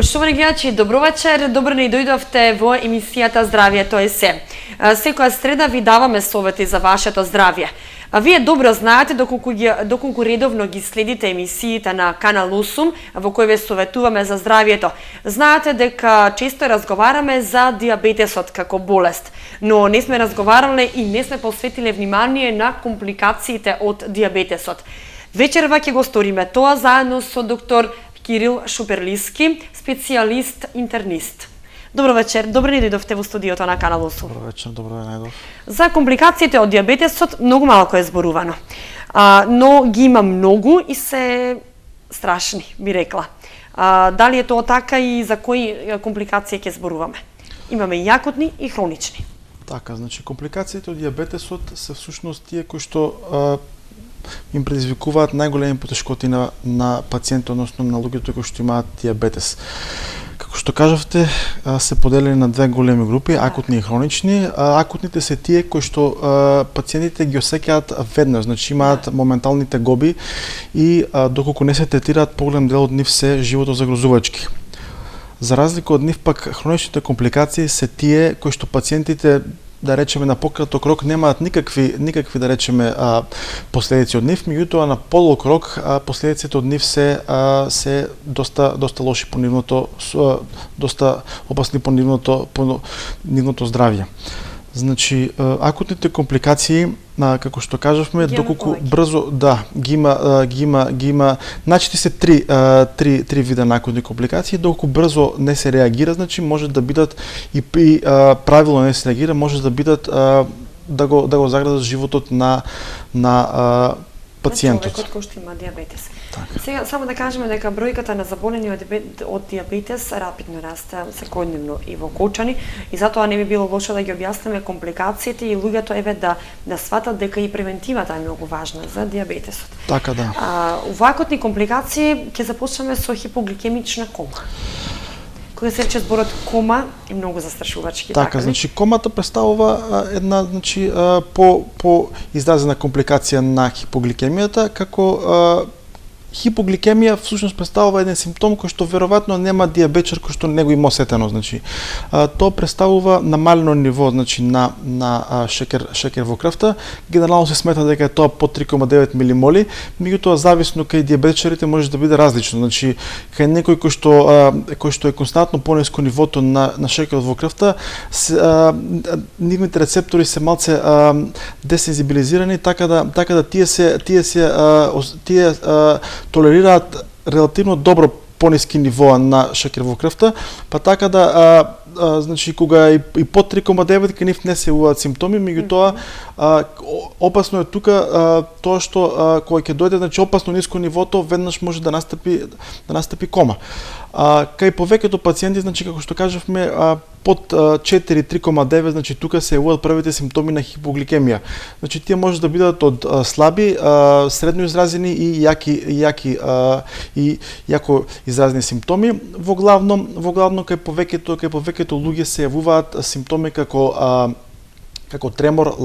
Почитувани гледачи, добро вечер, добро ни дојдовте во емисијата Здравието е се. Секоја среда ви даваме совети за вашето здравје. Вие добро знаете, доколку редовно ги следите емисиите на Канал 8, во кои ве советуваме за здравието. Знаете дека често разговараме за диабетесот како болест, но не сме разговарале и не сме посветиле внимание на компликациите од диабетесот. Вечерва ќе го сториме тоа заедно со доктор Кирил Шуперлиски, специјалист интернист. Добро вечер, добро ни дојдовте во студиото на Канал 8. Добро вечер, добро ве најдов. За компликациите од диабетесот многу малку е зборувано, но ги има многу и се страшни, би рекла. Дали е тоа така и за кои компликации ќе зборуваме? Имаме и акутни и хронични. Така, значи компликациите од диабетесот се всушност тие кои што им предизвикуваат најголеми потешкоти на пациенти, односно на луѓето кои што имаат диабетес. Како што кажавте, се поделени на две големи групи, акутни и хронични. Акутните се тие кои што пациентите ги осеќаат веднаш, значи имаат моментални тегоби и доколку не се третираат, поголем дел од нив се животозагрозувачки. За разлика од нив пак хроничните компликации се тие кои што пациентите, да речеме, на пократок рок немаат никакви да речеме последици од нив, меѓутоа на подолг рок последиците од нив се доста лоши по нивното, доста опасни по нивното здравје. Значи акутните компликации, како што кажавме, доколку брзо ги има, значи се три вида на акутни компликации, доколку брзо не се реагира, значи може да бидат и правилно не се реагира, може да бидат да го загрозат животот на пациентот. Човекот кој што има диабетес. Така. Сега само да кажеме дека бројката на заболени од диабетес рапидно расте секојдневно и во Кочани и затоа не би било лошо да ги објасниме компликациите и луѓето да сватат дека и превентивата е многу важна за диабетесот. Така да. Овакотни компликации ќе започнеме со хипогликемична кома. Кога се рече зборот кома е многу застрашувачки. Така, значи комата представува една по изразена компликација на хипогликемијата, како хипогликемија всушност представува еден симптом кој што веројатно нема диабетчар кој што не го има осетено, значи тоа представува намалено ниво, значи на шекер во крвта. Генерално се смета дека е тоа под 3,9 милимоли, меѓутоа зависно кај диабетчарите може да биде различно. Значи кај некој кој што е константно пониско нивото на шекерот во крвта, нивните рецептори се малце десензибилизирани, така да тие толерираат релативно добро пониски нивоа на шекер во крвта, па така да значи кога и под 3,9 кај нив не се јавуваат симптоми, меѓутоа опасно е тука тоа што кога ќе дојде, значи опасно ниско нивото, веднаш може да настапи кома. Кај повеќето пациенти, значи како што кажавме, под 4 3,9, значи тука се јавуваат првите симптоми на хипогликемија. Значи тие може да бидат од слаби, средно изразени и јако изразени симптоми. Во главно кај повеќето луѓе се јавуваат симптоми како тремор,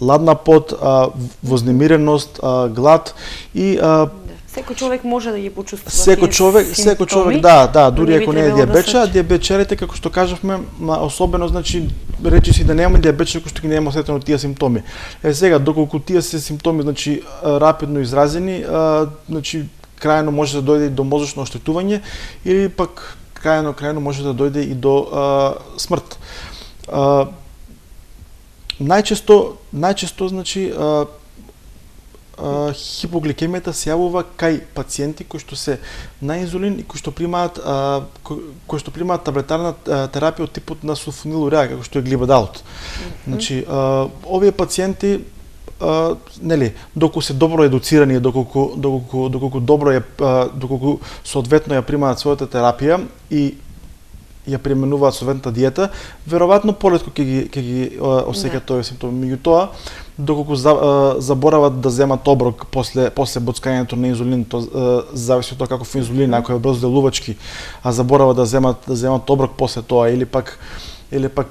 ладна пот, вознемиреност, глад и секој човек може да ги почувствува секој човек, да, дури ако не е диабетчар, диабетчарите, како што кажавме, особено, значи, речиси да нема диабетчар кој што ги нема осетено тие симптоми. Сега, доколку тие се симптоми, значи, рапидно изразени, значи, крајно може да дојде и до мозочно оштетување или пак крајно може да дојде и до смрт. Најчесто, значи, хипогликемијата се јавува кај пациенти кои што се на инзулин и кои што примаат таблетарна терапија од типот на сулфонилуреа, како што е глибадалот. Значи, овие пациенти, доколку се добро едуцирани, доколку соодветно ја примаат својата терапија и ја применуваат соодветната диета, веројатно полетко ќе ги осеќаат овие симптоми. Меѓутоа, доколку заборават да земат оброк после боцкањето на инзулин, тоа зависи од тоа каков инзулин, ако е брзо делувачки, а заборават да земат оброк после тоа или пак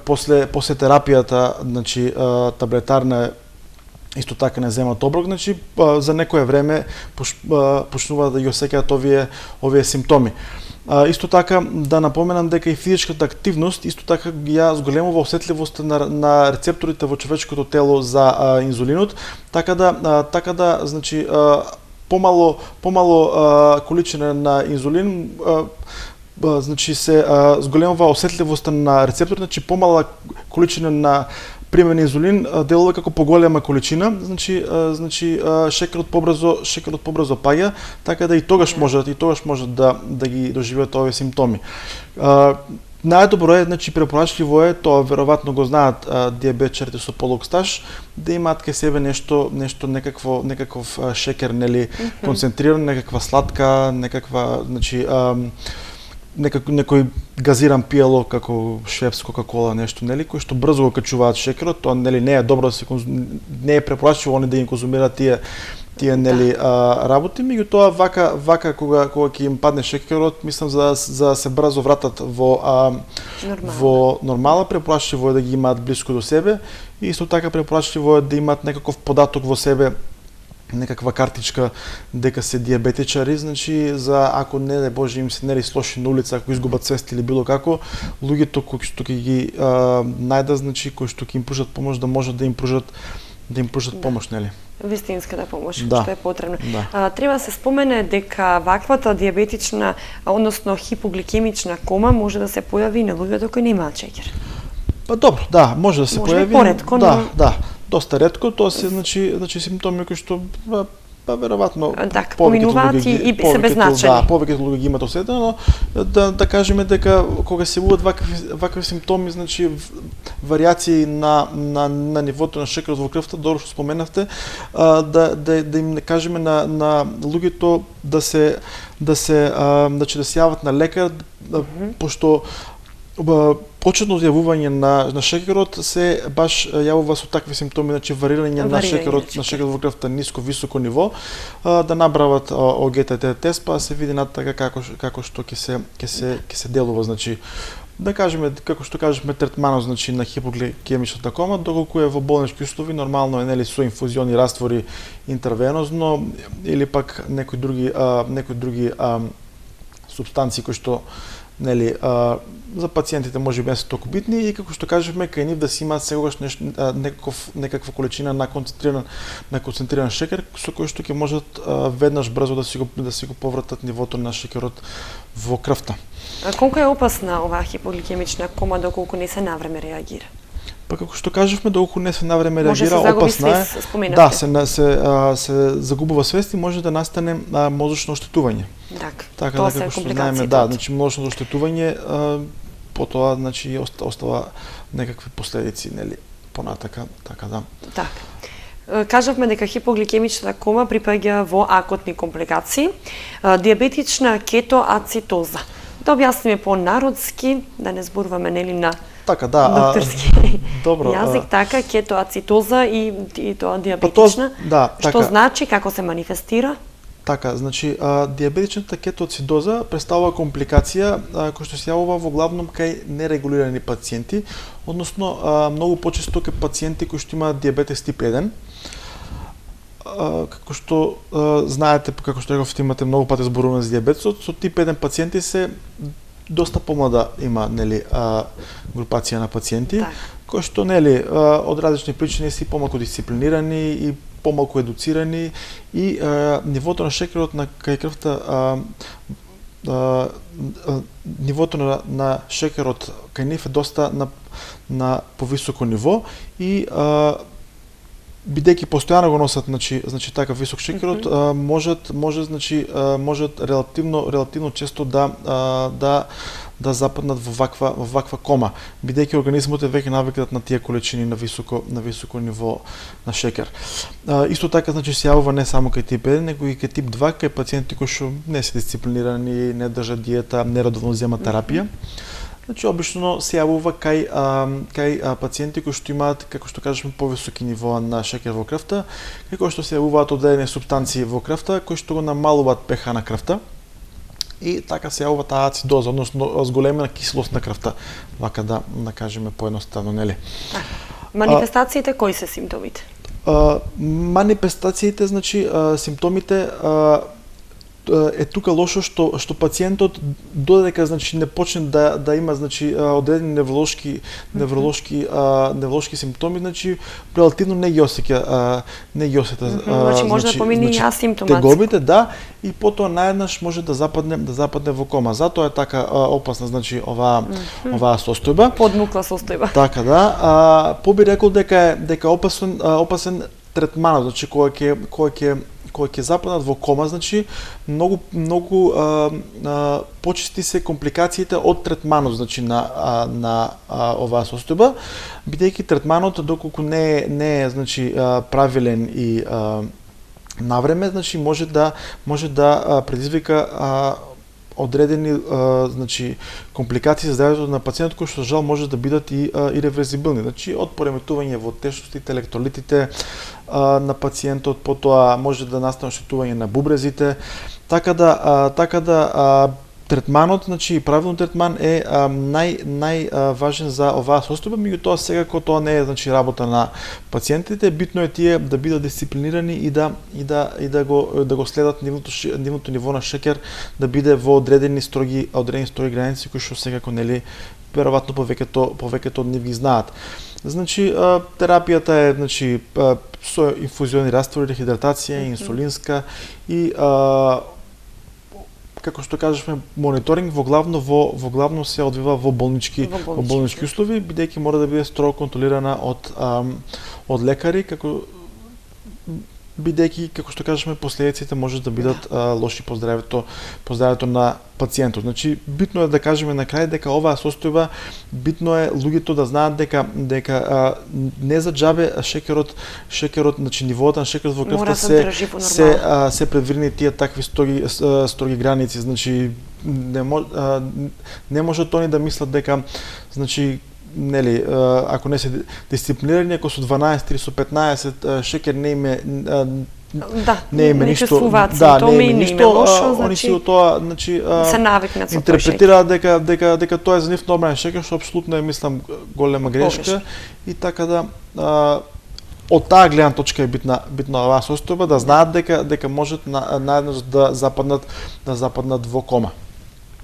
после терапијата, значи таблетарна исто така не земат оброк, значи за некое време почнуваат да ги осеќаат овие симптоми. Исто така да напоменам дека и физичката активност исто така ја зголемува осетливоста на рецепторите во човечкото тело за инзулинот, така да значи помало количина на инзулин значи се зголемува осетливоста на рецепторите, значи помала количина на примен инзулин делува како поголема количина, значи шекерот побрзо паѓа, така да и тогаш можат да ги доживеат овие симптоми. Најдобро е, значи препорачливо е, тоа веројатно го знаат диабетичарите со полог стаж, да имаат кај себе нешто некаков шекер, нели, концентриран, некаква сладка, некаква, значи некој газиран пијало како Швепс, Кока-кола, нешто, нели, кој што брзо го качуваат шекерот, тоа нели не е добро да се не е препорачливо они да им конзумираат тие нели работи, меѓутоа вака кога ќе им падне шекерот, мислам за се брзо вратат во нормала, препорачливо е да ги имаат блиску до себе и исто така препорачливо е да имаат некаков податок во себе, некаква картичка дека се диабетичари, значи за ако не дај Боже им се нели слоши на улица, ако изгубат свест или било како, луѓето кои што ќе ги најдат, значи кои што ќе им пружат помош, да можат да им пружат помош, нели? Вистинската помош, да, што е потребно. Да. Треба да се спомене дека ваквата диабетична, односно хипогликемична кома може да се појави и на луѓето кои немаат шеќер. Па добро, да, може да се појави. Поретко, да, доста ретко, тоа се значи симптоми кои што веројатно поминуваат и се беззначени. Да, повеќето луѓе ги имаат осетено, но да кажеме дека кога се јавуваат вакви симптоми, значи варијации на нивото на шекерот во крвта, добро што споменавте, да им кажеме на луѓето да се јават на лекар, пошто почетно јавување на шекерот се баш јавува со такви симптоми, значи варирање на шекерот во крвта ниско високо ниво, да набрават ОГТТ тест, па се види натака како што ќе се делува, значи да кажеме како што кажавме третманот, значи на хипогликемичната кома, доколку е во болнички услови, нормално е нели со инфузиони раствори интравенозно или пак некои други супстанции кои што нели за пациентите може би не се толку битни и како што кажавме кај нив да си имаат секогаш некаква количина на концентриран шекер со кој што ќе можат веднаш брзо да си го повратат нивото на шекерот во крвта. А колку е опасна оваа хипогликемична кома доколку не се навреме реагира? Па како што кажавме, доколку не се навреме реагира, опасна е. Да, се загубува свест и може да настане мозочно оштетување. Така тоа да како што знаеме, да, значи мозочно оштетување потоа значи остава некакви последици, нели, понатака, така да. Така. Кажавме дека хипогликемичната кома припаѓа во акутни компликации, диабетична кетоацитоза. Да објасниме по-народски, да не зборуваме нели на така, да, докторски добро, јазик, така, кетоацитоза и тоа диабетична. Да, што значи, како се манифестира? Така, значи диабетичната кетоацидоза представува компликација која што се јавува во главном кај нерегулирани пациенти, односно многу почесто кај пациенти кои што имаат диабетес тип 1. Како што знаете, како што реков, имате многу пати зборуваме за диабетесот, со тип 1 пациенти се доста помлада има нели групација на пациенти, кои што нели од различни причини се помалку дисциплинирани и помалку едуцирани и нивото на шекерот на кај крвта нивото на шекерот кај нив е доста на повисоко ниво и бидејќи постојано го носат значи така висок шекерот, можат релативно често да западнат во ваква кома, бидејќи организмот е веќе навикнат на тие количини на високо ниво на шекер. Исто така значи се јавува не само кај тип 1, него и кај тип 2, кај пациенти кои што не се дисциплинирани, не држат диета, нередовно земат терапија. Значи обично се јавува кај пациенти кои што имаат, како што кажеме, повисоки нивоа на шекер во крвта, кои што се јавуваат одредени супстанции во крвта кои што го намалуваат pH на крвта. И така се јавува таа ацидоза, односно зголемена киселост на крвта, вака да кажеме поедноставно, нели? Манифестациите кои се симптомите? Манифестациите, значи симптомите е тука лошо што пациентот додека значи не почне да има значи одредени невролошки симптоми, значи релативно не ги осеќа Значи може да помине и асимптоматски. Тегобите, да, и потоа наеднаш може да западне во кома. Затоа е така опасна значи оваа состојба. Подмукла состојба. Така да, би рекол дека е опасен третманот, значи кој ќе западнат во кома, значи многу почести се компликациите од третманот, значи на оваа состојба, бидејќи третманот доколку не е значи правилен и навреме, значи може да предизвика одредени значи компликации за здравјето на пациентот кои што жал може да бидат и иреверзибилни, значи од пореметување во течностите, електролитите на пациентот, потоа може да настане оштетување на бубрезите, така да третманот, значи правилен третман е најважен за оваа состојба, меѓутоа секако тоа не е значи работа на пациентите, битно е тие да бидат дисциплинирани и да го следат нивното ниво на шеќер да биде во одредени строги граници кои што секако нели веројатно повеќето од нив ги знаат. Значи терапијата е значи со инфузиони раствори, рехидратација, инсулинска и како што кажавме, мониторинг во главно се одвива во болнички услови, бидејќи мора да биде строго контролирана од лекари, бидејќи како што кажавме последиците може да бидат лоши по здравјето на пациентот. Значи битно е да кажеме на крај дека оваа состојба битно е луѓето да знаат дека не за џабе шеќерот, значи нивоата на шеќерот во крвта се предвидени тие такви строги граници, значи не може тоа да мислат дека значи нели ако не се дисциплинирани, ако со 12 или со 15 шеќер не име ништо, не име лошо, они си тоа значи се навикнат со интерпретираат дека тоа е за нив нормален шеќер, што апсолутно е мислам голема грешка и така да од таа гледна точка е битна оваа состојба, да знаат дека можат наеднаш да западнат во кома.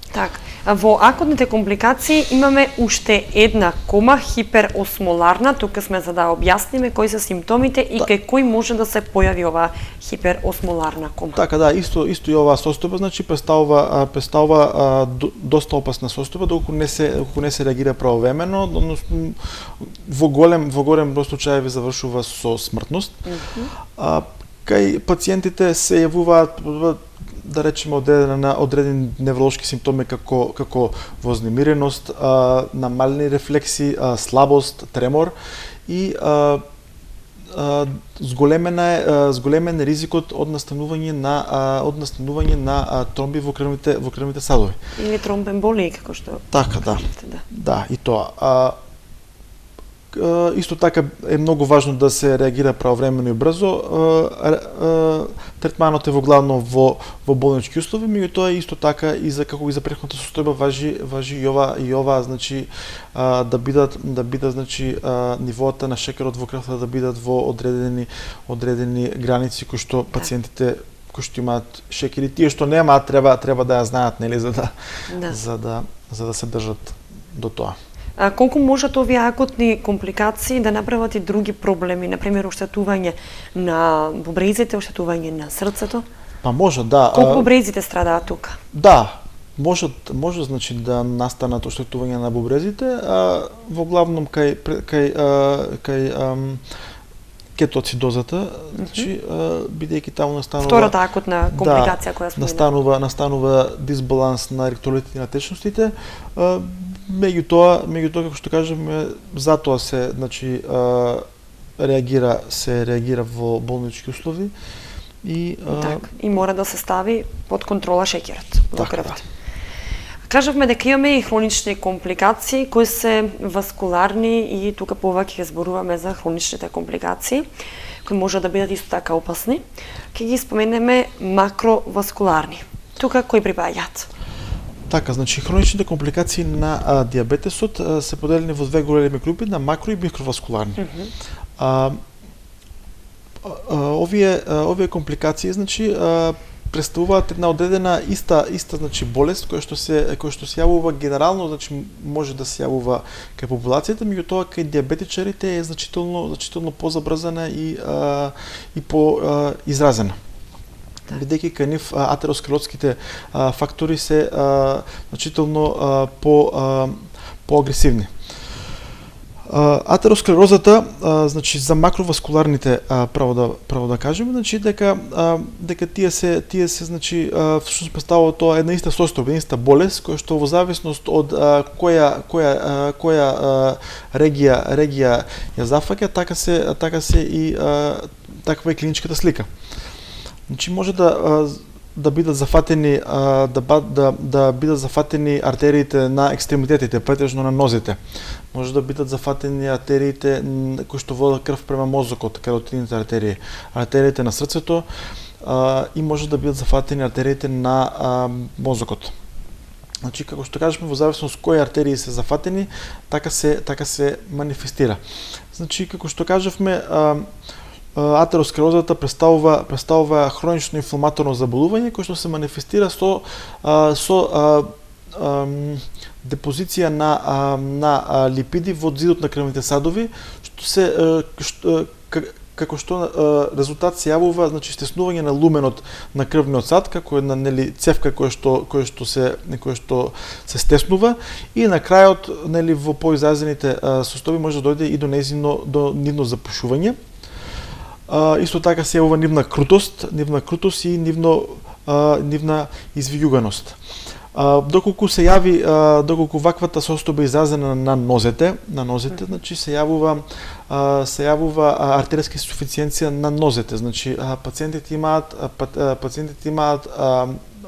Так, во акутните компликации имаме уште една кома, хиперосмоларна, тука сме за да објасниме кои се симптомите и кај кој може да се појави оваа хиперосмоларна кома. Така да, исто и оваа состојба, значи представува доста опасна состојба доколку не се реагира правовремено, односно во голем број случаи завршува со смртност. Кај пациентите се јавуваат да речеме одредени невролошки симптоми како вознемиреност, намалени рефлекси, слабост, тремор и зголемен е ризикот од настанување на тромби во крвните садови. Или тромбемболии како што. Така да, и тоа. Исто така е многу важно да се реагира правовремено и брзо. Третманот е воглавно во болнички услови, меѓутоа исто така и за претходната состојба важи и ова значи да бидат значи нивоата на шеќерот во крвта да бидат во одредени граници кои што пациентите кои што имаат шеќер и тие што немаат треба да ја знаат, нели, за да се држат до тоа. Колку можат овие акутни компликации да направат и други проблеми, например оштетување на бубрезите, оштетување на срцето? Па може, да. Колку бубрезите страдаат тука? Да, може значи да настанат оштетување на бубрезите, во главном кај кетоцидозата, значи бидејќи таму настанува втората акутна компликација која спомена. Настанува дисбаланс на електролитите и на течностите. Меѓутоа како што кажеме, затоа се значи реагира во болнички услови и и мора да се стави под контрола шеќерот во крвта. Кажавме дека имаме и хронични компликации кои се васкуларни и тука повеќе зборуваме за хроничните компликации кои може да бидат исто така опасни. Ќе ги споменеме макроваскуларни. Тука кои припаѓаат? Така, значи хроничните компликации на диабетесот се поделени во две големи групи, на макро и микроваскуларни. Овие компликации, значи представуваат една одредена иста значи болест која што се јавува генерално, значи може да се јавува кај популацијата, меѓутоа кај диабетичарите е значително позабрзана и по изразена. Бидејќи кај нив атеросклеротските фактори се значително по-агресивни. Атеросклерозата, значи за макроваскуларните право да кажеме, значи дека тие се значи всушност представува тоа една иста состојба, една иста болест која што во зависност од која регија ја зафаќа, така се и таква е клиничката слика. Значи може да бидат зафатени да бидат зафатени артериите на екстремитетите, претежно на нозите. Може да бидат зафатени артериите кои што водат крв према мозокот, каротидните артерии, артериите на срцето и може да бидат зафатени артериите на мозокот. Значи како што кажавме, во зависност кои артерии се зафатени, така се манифестира. Значи како што кажавме, атеросклерозата представува хронично инфламаторно заболување кој што се манифестира со депозиција на липиди во зидот на крвните садови, како што резултат се јавува, значи стеснување на луменот на крвниот сад, како една цевка која што се стеснува и на крајот во поизразените состојби може да дојде и до нивно запушување. Исто така се јавува нивна крутост и нивна извијуганост. Доколку ваквата состојба изразена на нозете, значи се јавува артериска инсуфициенција на нозете, значи пациентите имаат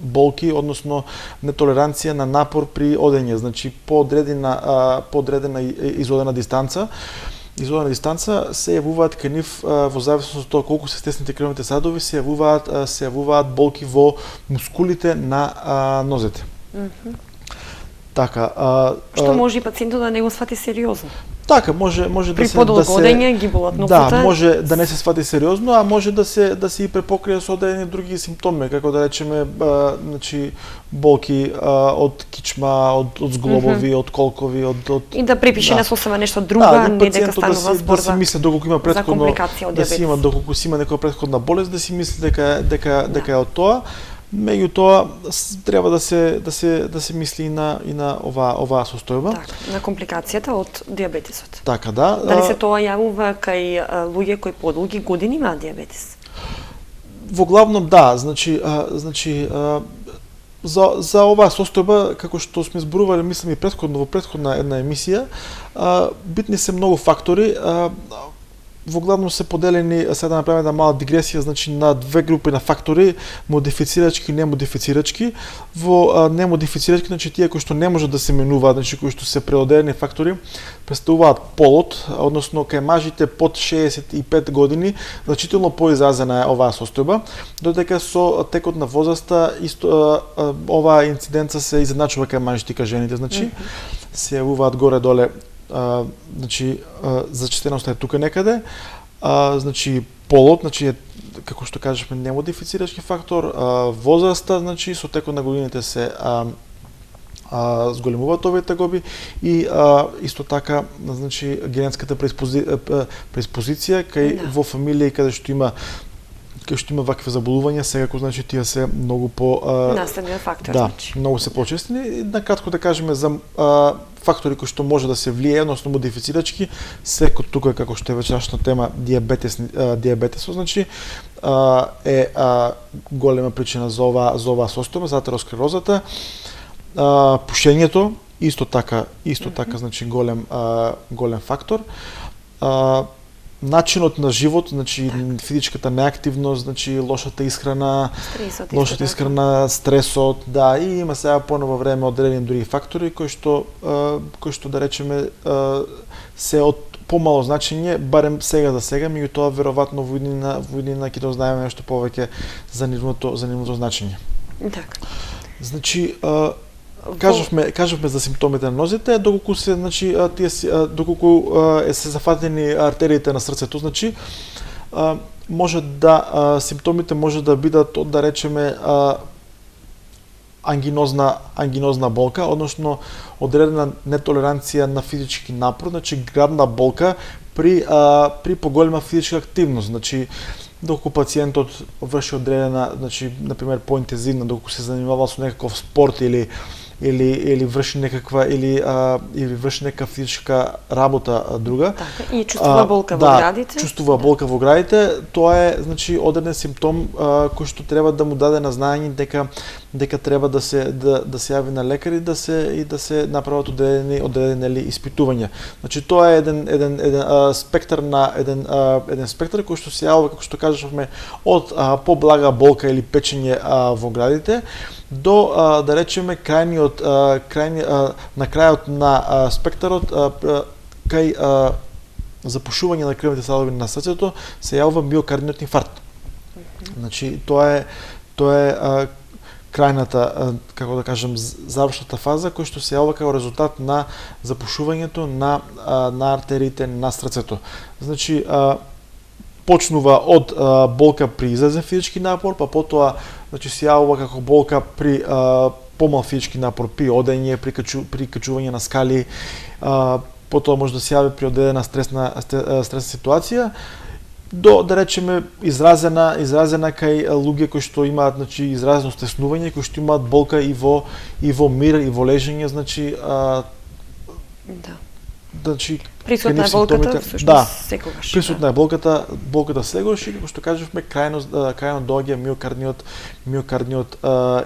болки, односно нетолеранција на напор при одење, значи поодредена изодена дистанца. Изодена дистанца се јавуваат кај нив во зависност од тоа колку се стеснати крвните садови, се јавуваат болки во мускулите на нозете. Така, што може и пациентот да не го свати сериозно. Така, може при подолго одење ги болат ногите. Да, може да не се свати сериозно, а може да се и препокрие со одредени други симптоми, како да речеме, значи болки од кичма, од зглобови, од колкови, и да припише на сосема нешто друга, не дека станува збор да си мисли доколку има претходно компликација од диабетес. Доколку си има некоја претходна болест, да си мисли дека е од тоа. Меѓутоа треба да се мисли и на оваа состојба. Така, на компликацијата од диабетесот. Така, да. Дали се тоа јавува кај луѓе кои подолги години имаат диабетес? Во главном да, значи за оваа состојба, како што сме зборувале, мислам и во претходна една емисија, битни се многу фактори. Во главно се поделени, сега да направиме една мала дигресија, значи на две групи на фактори, модифицирачки и немодифицирачки. Во немодифицирачки, значи тие кои што не можат да се менуваат, значи кои што се преодерени фактори, представуваат полот, односно кај мажите под 65 години, значително поизразена е оваа состојба, додека со текот на возраста оваа инциденца се изедначува кај мажите и кај жените, значи се јавуваат горе-доле. Значи зачетеноста е тука некаде, значи полот, значи како што кажавме немодифицирачки фактор, возраста, значи со текот на годините се зголемуваат овие тегоби и исто така, значи генетската преиспозиција кај во фамилии каде што има вакви заболувања, секако значи тие се многу наследен фактор, да, значи. Многу се почестени. Накратко да кажеме за фактори кои што може да се влијае, односно модифицирачки, секој тука како што е вечерашна тема диабетесот, значи е голема причина за оваа состојба, за атеросклерозата. Пушењето исто така значи голем фактор. Начинот на живот, значи физичката неактивност, значи лошата исхрана, стресот, да, и има сега поново време одредени други фактори кои што да речеме се од помало значење, барем сега за сега, меѓутоа веројатно во иднина ќе дознаеме нешто повеќе за нивното значење. Така. Значи кажавме за симптомите на нозите, доколку се се зафатени артериите на срцето, значи може да симптомите може да бидат од, да речеме, ангинозна болка, односно одредена нетолеранција на физички напор, значи градна болка при поголема физичка активност, значи доколку пациентот врши одредена, значи на пример поинтензивна, доколку се занимава со некаков спорт или врши некаква или врши некаква физичка работа друга. Така, и чувствува болка во градите. Чувствува болка во градите, тоа е значи одреден симптом кој што треба да му даде на знаење дека треба да се јави на лекар и да се направат одредени испитувања. Значи тоа е еден спектар еден спектар кој што се јавува, како што кажавме, од поблага болка или печење во градите до да речеме на крајот на спектарот кај запушување на крвните садови на срцето се јавува миокардниот инфаркт. Значи тоа е крајната, како да кажем, завршната фаза која што се јавува како резултат на запушувањето на артериите на срцето. Значи почнува од болка при изразен физички напор, па потоа значи се јавува како болка при помал физички напор, при одење, при качување на скали, потоа може да се јави при одредена стресна ситуација, до да речеме изразена кај луѓе кои што имаат значи изразено стеснување, кои што имаат болка и во мир и во лежење, значи значи присутна е болката всушност секогаш. Присутна е болката секогаш и како што кажавме крајно доаѓа миокардниот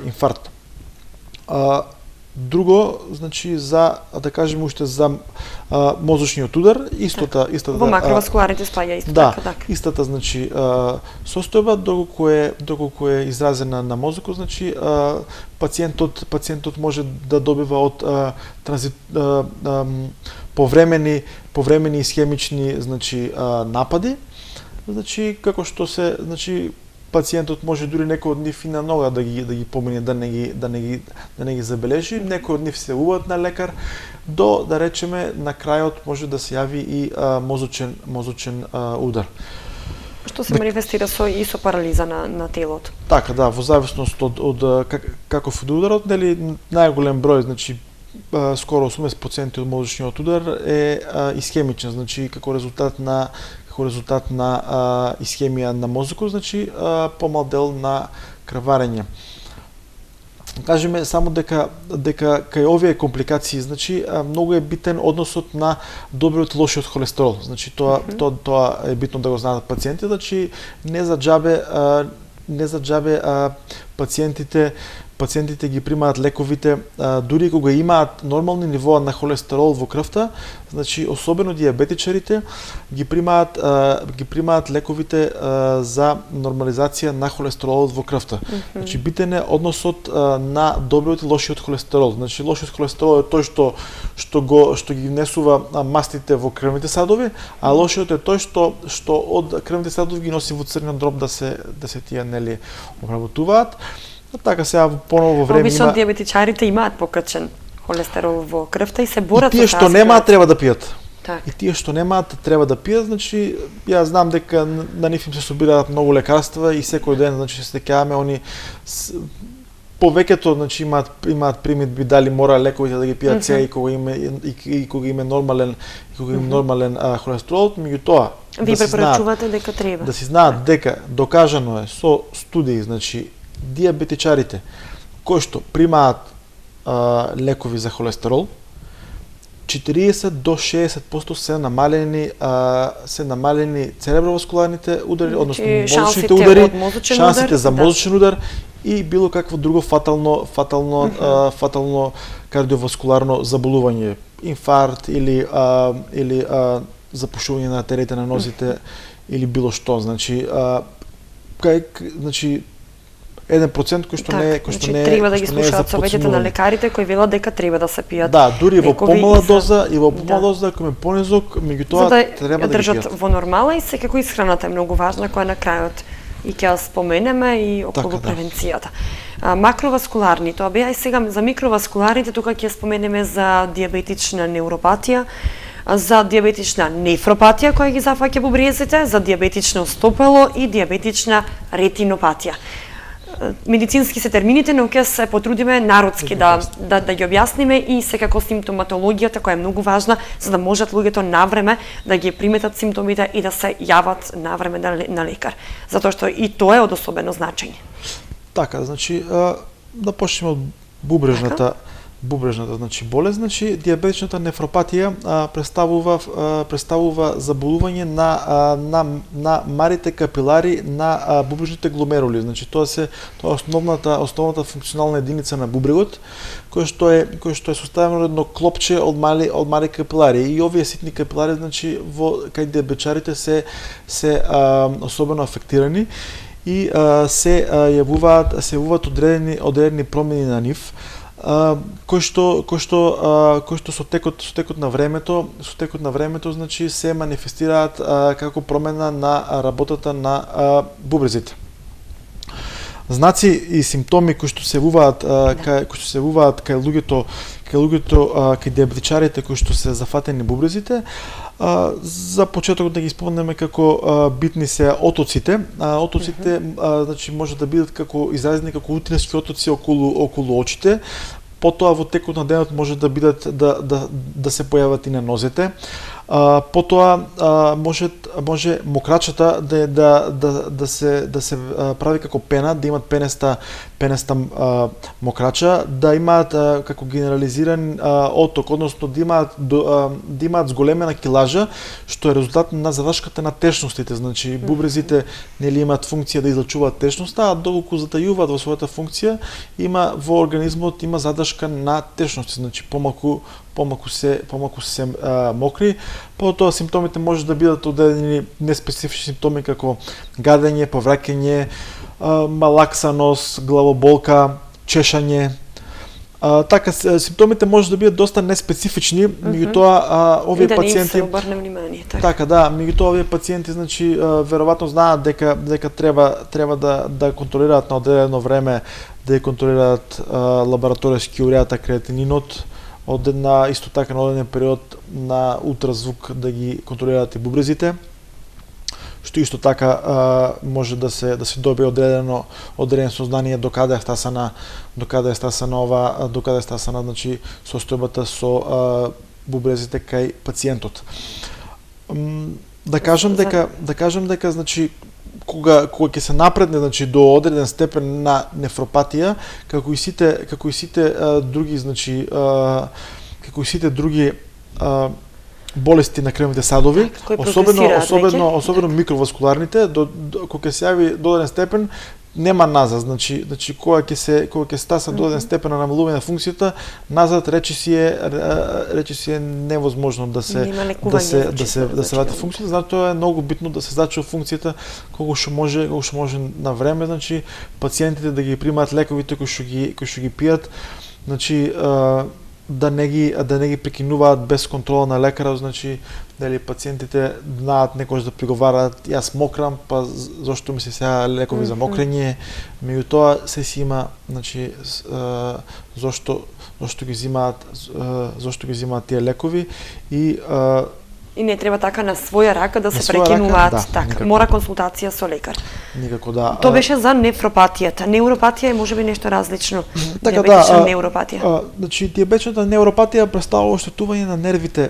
инфаркт. Друго, значи за да кажеме уште за мозочниот удар, истата во макроваскуларните спаѓа исто така. Истата значи состојба доколку е изразена на мозокот, значи пациентот може да добива од повремени исхемични значи напади, значи како што се значи пациентот може дури некој од нив и на нога да ги помине, да не ги забележи, некој од нив се јавуваат на лекар, до да речеме на крајот може да се јави и мозочен удар. Што се манифестира со парализа на телото. Така, да, во зависност од каков е ударот, нели најголем број, значи скоро 80% од мозочниот удар е исхемичен, значи како резултат на исхемија на мозокот, значи помал дел на крварење. Кажеме само дека кај овие компликации, значи многу е битен односот на добриот и лошиот холестерол. Значи тоа е битно да го знаат пациентите, значи не за џабе пациентите ги примаат лековите дури кога имаат нормални нивоа на холестерол во крвта, значи особено диабетичарите ги примаат лековите за нормализација на холестеролот во крвта. Значи битен е односот на добриот и лошиот холестерол. Значи лошиот холестерол е тој што ги внесува мастите во крвните садови, а лошиот е тој што од крвните садови ги носи во црниот дроб да се тие нели обработуваат. Така сега поново во време обично диабетичарите имаат покачен холестерол во крвта и се борат со тие што немаат треба да пијат. Так. И тие што немаат треба да пијат, значи ја знам дека на нив им се собираат многу лекарства и секој ден значи се сеќаваме они повеќето значи имаат примедби дали мора лековите да ги пијат сега и кога има нормален холестерол, меѓутоа ви препорачувате дека треба. Да си знаат дека докажано е со студии, значи диабетичарите кои што примаат лекови за холестерол, 40 до 60% се намалени цереброваскуларните удари, односно мозочните удари, шансите за мозочен удар и било какво друго фатално кардиоваскуларно заболување, инфаркт или запушување на артериите на нозите или било што, значи 1% кој што не треба да ги слушаат советите на лекарите кои велат дека треба да се пијат. Да, дури во помала доза и во помала доза кој е понизок, меѓутоа треба да ги држат во нормала и секако исхраната е многу важна која на крајот и ќе ја споменеме и околу превенцијата. Макроваскуларни, тоа беа и сега за микроваскуларните тука ќе споменеме за диабетична неуропатија. за диабетична нефропатија која ги зафаќа бубрезите, за диабетично стопало и диабетична ретинопатија. Медицински се термините, но ќе се потрудиме народски да ги објасниме и секако симптоматологијата која е многу важна за да можат луѓето навреме да ги приметат симптомите и да се јават навреме на лекар. Затоа што и тоа е од особено значење. Така, значи да почнеме од бубрежната значи болест, значи диабетичната нефропатија представува заболување на марите капилари на бубрежните гломерули. Значи тоа е основната функционална единица на бубрегот, кој што е составено од едно клопче од мали капилари. И овие ситни капилари, значи кај диабетичарите се особено афектирани и се јавуваат одредени промени на нив, кои што со текот на времето значи се манифестираат како промена на работата на бубрезите. Знаци и симптоми кои што се јавуваат кај луѓето, кај диабетичарите кои што се зафатени бубрезите, за почеток да ги спомнеме како битни се отоците. Отоците значи може да бидат како изразени како утрински отоци околу очите. Потоа во текот на денот може да бидат да се појават и на нозете. Потоа може мокрачата да се прави како пена, да имат пенеста мокрача, да имаат како генерализиран отток, односно да имаат зголемена килажа, што е резултат на задашката на течностите. Значи бубрезите нели имаат функција да излачуваат течноста, а доколку затајуваат во својата функција, во организмот има задашка на течности, значи помалку се мокри. Потоа симптомите може да бидат одредени неспецифични симптоми како гадење, повраќање, малаксаност, главоболка, чешање. Така симптомите може да бидат доста неспецифични, меѓутоа овие пациенти така да, меѓутоа овие пациенти значи веројатно знаат дека треба да контролираат на одредено време, да контролираат лабораториски уреата креатининот, исто така на одреден период на ултразвук да ги контролираат и бубрезите, што исто така може да се добие одредено сознание докаде е стасана значи состојбата со бубрезите кај пациентот. Да кажам дека значи кога ќе се напредне значи до одреден степен на нефропатија, како и сите други значи болести на крвните садови, особено микроваскуларните, кога ќе се јави до одреден степен нема назад, значи кога ќе стаса до одреден степен на намалување на функцијата, назад речиси е невозможно да се врати функцијата, затоа е многу битно да се зачува функцијата колку што може на време, значи пациентите да ги примаат лековите кои што ги пијат, значи да не ги прекинуваат без контрола на лекарот, значи дали пациентите знаат некојаш да приговараат јас мокрам, па зошто ми се сега лекови за мокрење, меѓутоа се си има значи зошто ги взимаат тие лекови и не треба така на своја рака да се прекинуваат, така. Мора консултација со лекар. Никако да. Тоа беше за нефропатијата. Неуропатија е можеби нешто различно. Така диабетична неуропатија. Значи диабетичната неуропатија представува оштетување на нервите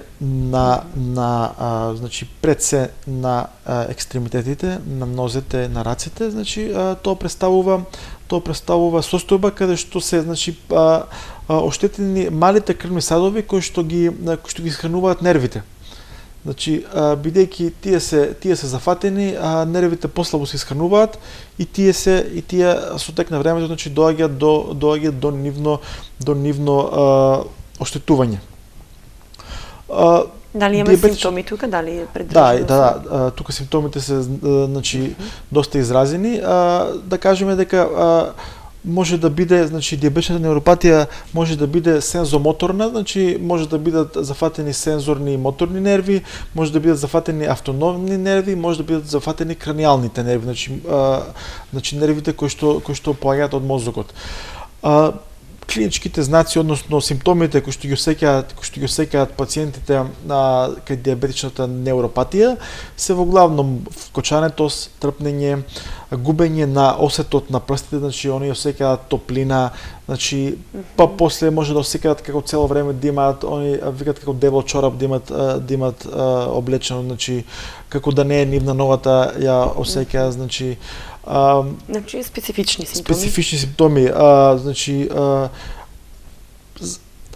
значи пред се на екстремитетите, на нозете, на раците, значи тоа представува состојба каде што се значи оштетени малите крвни садови кои што ги исхрануваат нервите. Значи, бидејќи тие се зафатени, нервите послабо се исхрануваат и тие со тек на времето значи доаѓаат до нивно оштетување. Дали имаме симптоми тука, дали е предржливост? Да, тука симптомите се значи доста изразени. Да кажеме дека може да биде, значи диабетичната неуропатија може да биде сензомоторна, значи може да бидат зафатени сензорни и моторни нерви, може да бидат зафатени автономни нерви, може да бидат зафатени краниалните нерви, значи нервите кои што поаѓаат од мозокот. клиничките знаци, односно симптомите кои што ги осеќаат пациентите кај диабетичната неуропатија се во главном вкочанетост, трпнење, губење на осетот на прстите, значи они осеќаат топлина, значи па после може да осеќаат како цело време да имаат, они викаат како дебел чорап да имаат облечено, значи како да не е нивна ногата ја осеќаат, значи значи специфични симптоми. Специфични симптоми, значи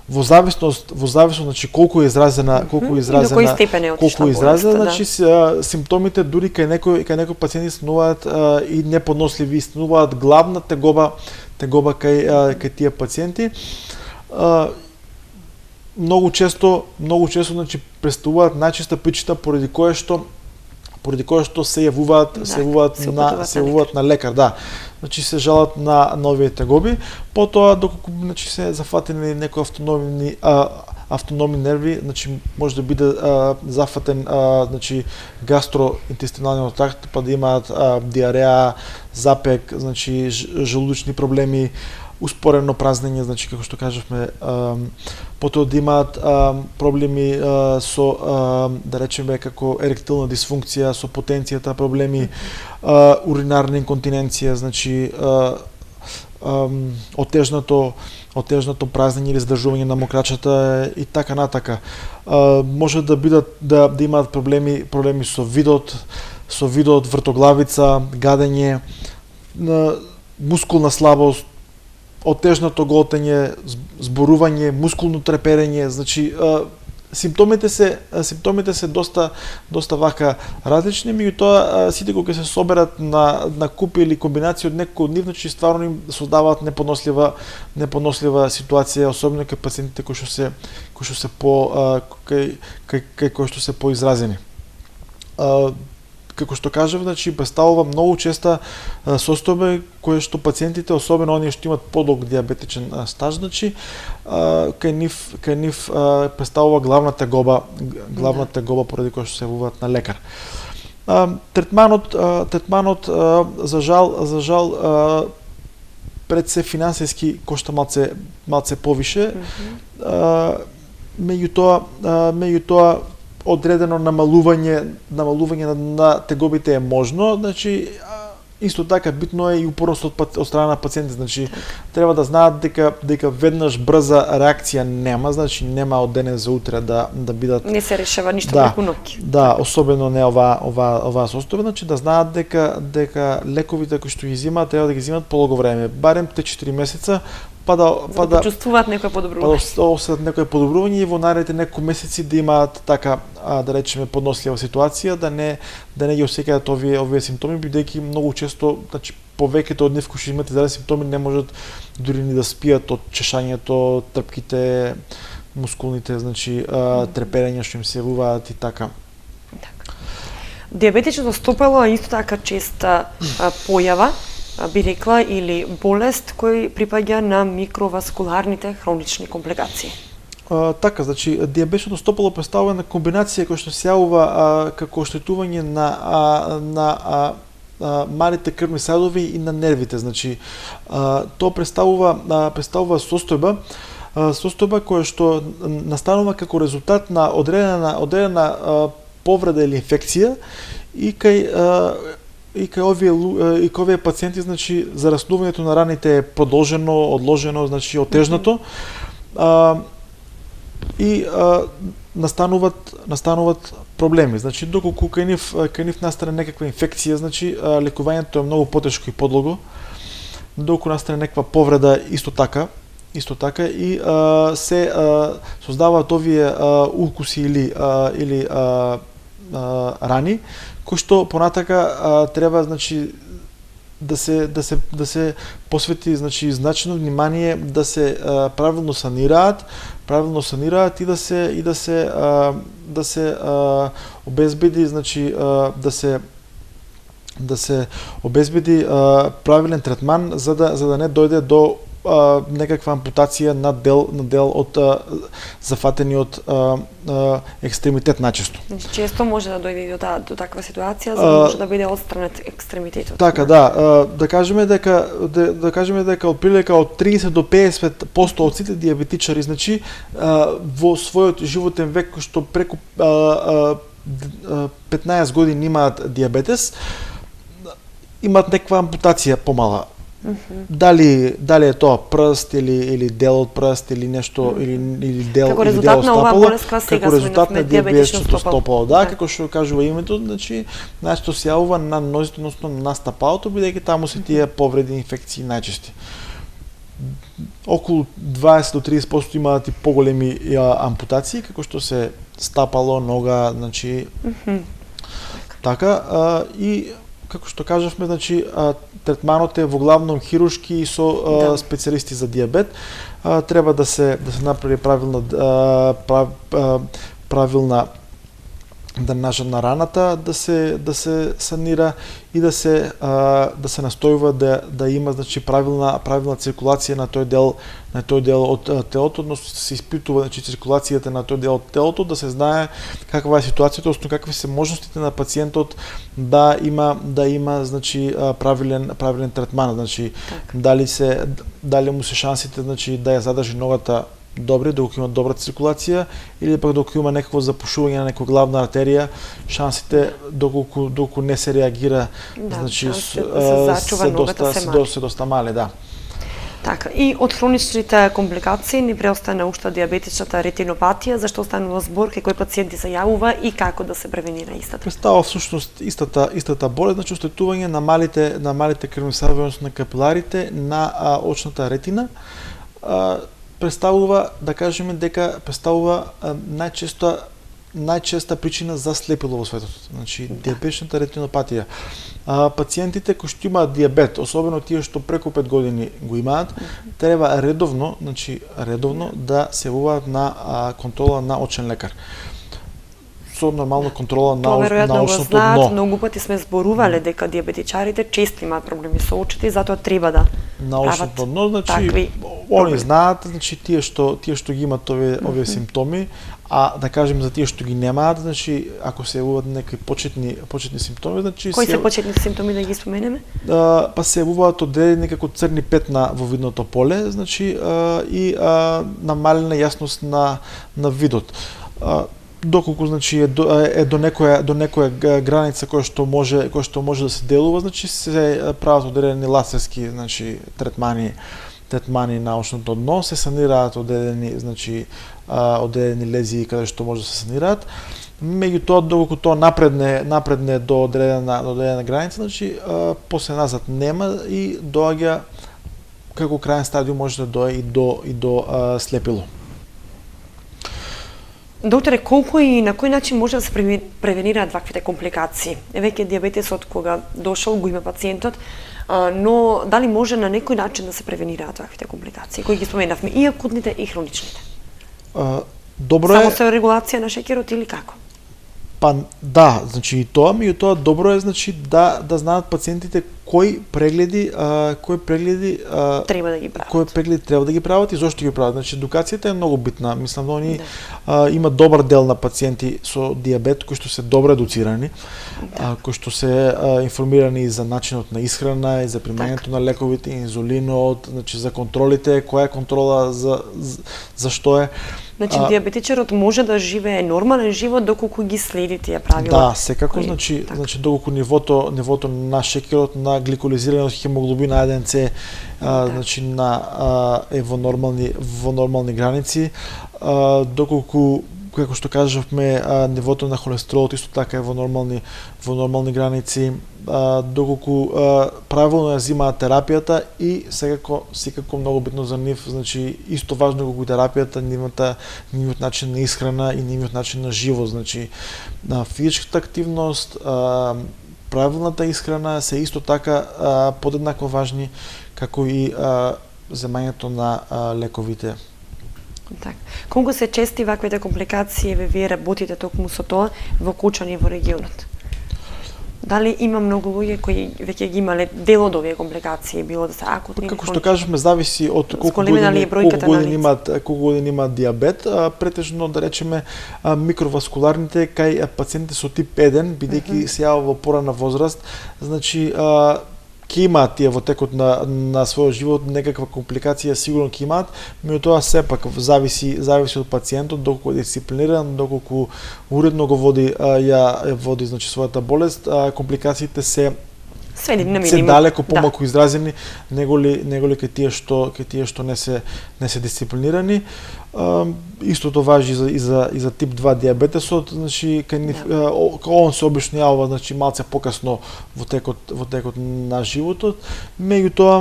во зависност значи колку е изразена, и до кој степен е отишла значи симптомите дури кај некои пациенти стануваат и неподносливи, стануваат главна тегоба кај тие пациенти. Многу често значи представуваат најчеста причина поради која што се јавуваат на лекар, да. Значи се жалат на овие тегоби, потоа доколку значи се зафатени некои автономни нерви, значи може да биде зафатен значи гастроинтестиналниот тракт, па да имаат диареа, запек, значи желудочни проблеми, успорено празнење, значи како што кажавме, потоа да имаат проблеми со да речеме како еректилна дисфункција, со потенцијата проблеми, уринарна инконтиненција, значи отежнато празнење или задржување на мокрачата и така натака. Може да бидат да имаат проблеми со видот, вртоглавица, гадење, мускулна слабост, отежнато готење, зборување, мускулно треперење, значи симптомите се доста вака различни, меѓутоа сите кога се соберат на куп или комбинација од некој од нив, значи стварно им создаваат непонослива ситуација, особено кај пациентите кои што се поизразени. Како што кажав, значи представува многу честа состојба која што пациентите, особено оние што имаат подолг диабетичен стаж, значи кај нив представува главна тегоба поради која што се јавуваат на лекар. Третманот за жал пред се финансиски кошта малце повише. Меѓутоа одредено намалување на тегобите е можно, значи исто така битно е и упорност од страна на пациентите, значи треба да знаат дека веднаш брза реакција нема, значи нема од денес за утре да бидат не се решава ништо преку ноќ. Да, особено не ова состојба, значи да знаат дека лековите кои што ги земаат треба да ги земаат полого време, барем 3-4 месеца, па да почувствуваат некој подобрување. Да осетат некој подобрување и во наредните неколку месеци да имаат така да речеме поднослива ситуација, да не ги осеќаат овие симптоми, бидејќи многу често, значи повеќето од нив кои што имаат изразени симптоми не можат дури ни да спијат од чешањето, трпките, мускулните, значи треперења што им се јавуваат и така. Диабетичното стопало е исто така честа појава, би рекла, или болест кој припаѓа на микроваскуларните хронични компликации. Така, значи диабетичното стопало представува една комбинација која што се јавува како оштетување на малите крвни садови и на нервите, значи тоа представува состојба која што настанува како резултат на одредена повреда или инфекција и кај овие пациенти, значи зараснувањето на раните е продолжено, одложено, значи отежнато и настануваат проблеми. Значи доколку кај нив настане некаква инфекција, значи лекувањето е многу потешко и подлого. Доколку настане некаква повреда исто така и се создаваат овие укуси или рани кои што понатака треба, значи да се посвети, значи значено внимание да се правилно санираат и да се обезбеди, значи да се обезбеди правилен третман за да не дојде до некаква ампутација на дел од зафатени од екстремитет начесто. Значи, често може да дојде до таква ситуација, за да може да биде отстранет екстремитетот. Така, да. Да кажеме дека отприлика од 30 до 50% од сите диабетичари, значи, во својот животен век, што преку 15 години имаат диабетес, имаат некаква ампутација помала. Дали е тоа прст или дел од прст или нешто или дел како или резултат дел од на оваа стапало, болест сега како резултат на диабетичното стапало. Да, како што кажува името, значи најчесто се јавува на нозите, односно на стапалото, бидејќи таму се тие повреди, инфекции најчести. Околу 20 до 30% имаат и поголеми ампутации, како што се стапало, нога, значи така, и како што кажавме, значи третманот е во главном хируршки и со специјалисти за диабет. Треба да се направи правилна дренажа на раната, да се санира и да се настојува да има, значи, правилна циркулација на тој дел од телото, односно се испитува, значи, циркулацијата на тој дел од телото, да се знае каква е ситуацијата, односно какви се можностите на пациентот да има значи правилен третман, значи дали му се шансите, значи, да ја задржи ногата добри, доколку има добра циркулација, или пак доколку има некакво запушување на некоја главна артерија, шансите доколку не се реагира, значи се доста мали, да. Така, и од хроничните компликации ни преостана уште диабетичната ретинопатија, зашто останува збор кај кои пациенти се јавува и како да се превенира истата. Представува всушност истата болест, значи оштетување на малите крвни сави, односно на капиларите на очната ретина. Представува, да кажеме дека представува најчеста причина за слепило во светот. Значи, диабетичната ретинопатија. Пациентите кои што имаат диабет, особено тие што преку 5 години го имаат, треба редовно да се јавуваат на контрола на очен лекар. Со нормална контрола на очното дно. Знаат, многу пати сме зборувале дека диабетичарите често имаат проблеми со очите и затоа треба да на очното дно, значи они знаат, значи тие што ги имаат овие симптоми, а да кажем за тие што ги немаат, значи ако се јавуваат некои почетни симптоми, значи кои се почетните симптоми да ги споменеме? Па се јавуваат одредени како црни петна во видното поле, значи и намалена јасност на видот. Доколку, значи, е до некоја граница која што може да се делува, значи се прават одредени лазерски, значи третмани на очното дно, се санираат одредени, значи одредени лезии каде што може да се санираат. Меѓутоа, доколку тоа напредне до одредена граница, значи после назад нема и доаѓа како крајен стадиум, може да дојде и до слепило. Докторе, колку и на кој начин може да се превенираат ваквите компликации? Веќе диабетесот кога дошол го има пациентот, но дали може на некој начин да се превенираат ваквите компликации, кои ги споменавме, и акутните и хроничните? Добро е. Само се регулација на шеќерот или како? Па да, значи и тоа, меѓутоа добро е, значи да знаат пациентите кои прегледи треба да ги прават. Кои прегледи треба да ги прават и зошто ги прават. Значи едукацијата е многу битна. Мислам да они има добар дел на пациенти со диабет кои што се добро едуцирани, кои што се информирани за начинот на исхрана и за примањето на лековите, инзулинот, значи за контролите, која е контрола, за што е. Значи диабетичарот може да живее нормален живот доколку ги следи тие правила. Да, секако, значи доколку нивото на шеќерот, на гликолизираниот хемоглобин А1C значи е во нормални граници, доколку, како што кажавме, нивото на холестеролот исто така е во нормални граници, доколку правилно ја земаат терапијата и секако многу битно за нив, значи исто важно колку терапијата, нивниот начин на исхрана и нивниот начин на живот, значи на физичката активност, правилната исхрана се исто така подеднакво важни како и земањето на лековите. Така. Колку се чести ваквите компликации вие работите токму со тоа во Кучани во регионот? Дали има многу луѓе кои веќе ги имале дел од овие компликации, било да се акутни? Како што кажавме, зависи од колку Големина ли е бројката на лица? колку години имаат диабет, претежно да речеме микроваскуларните кај пациентите со тип 1, бидејќи се јавува во порана возраст, значи ќе имаат тие во текот на својот живот некаква компликација, сигурно ќе имаат, меѓутоа сепак зависи од пациентот, доколку е дисциплиниран, доколку уредно го води води значи својата болест, компликациите се далеко помалку изразени неголи кај тие што не се дисциплинирани. Истото важи и за тип 2 диабетесот, значи кај он се обично јавува значи малце покасно во текот на животот. Меѓутоа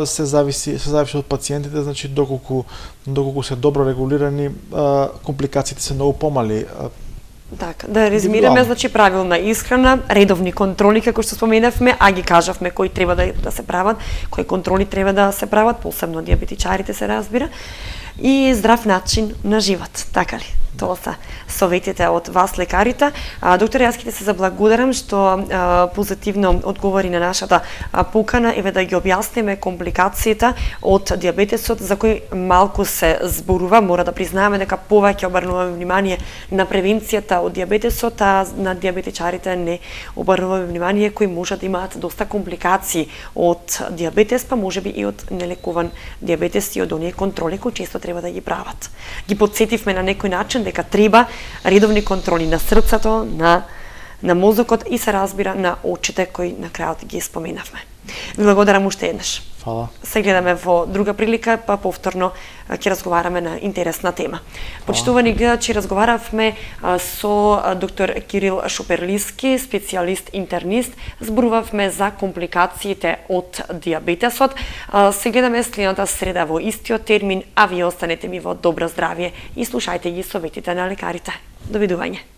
се зависи од пациентите, значи доколку се добро регулирани, компликациите се многу помали. Така, да резимираме, значи правилна исхрана, редовни контроли како што споменавме, а ги кажавме кои треба да се прават, кои контроли треба да се прават, посебно диабетичарите се разбира, и здрав начин на живот, така ли? Тоа се советите од вас лекарите. Доктор, јас ќе се заблагодарам што позитивно одговори на нашата покана, еве да ги објасниме компликациите од диабетесот за кои малку се зборува, мора да признаеме дека повеќе обрнуваме внимание на превенцијата од диабетесот, а на диабетичарите не обрнуваме внимание кои може да имаат доста компликации од диабетес, па можеби и од нелекуван диабетес и од оние контроли кои често треба да ги прават. Ги подсетивме на некој начин дека треба редовни контроли на срцето, на мозокот и се разбира на очите кои на крајот ги споменавме. Ви благодарам уште еднаш. Фала. Се гледаме во друга прилика, па повторно ќе разговараме на интересна тема. Почитувани гледачи, разговаравме со доктор Кирил Шуперлиски, специјалист интернист. Зборувавме за компликациите од диабетесот. Се гледаме следната среда во истиот термин, а вие останете ми во добро здравје и слушајте ги советите на лекарите. Довидување.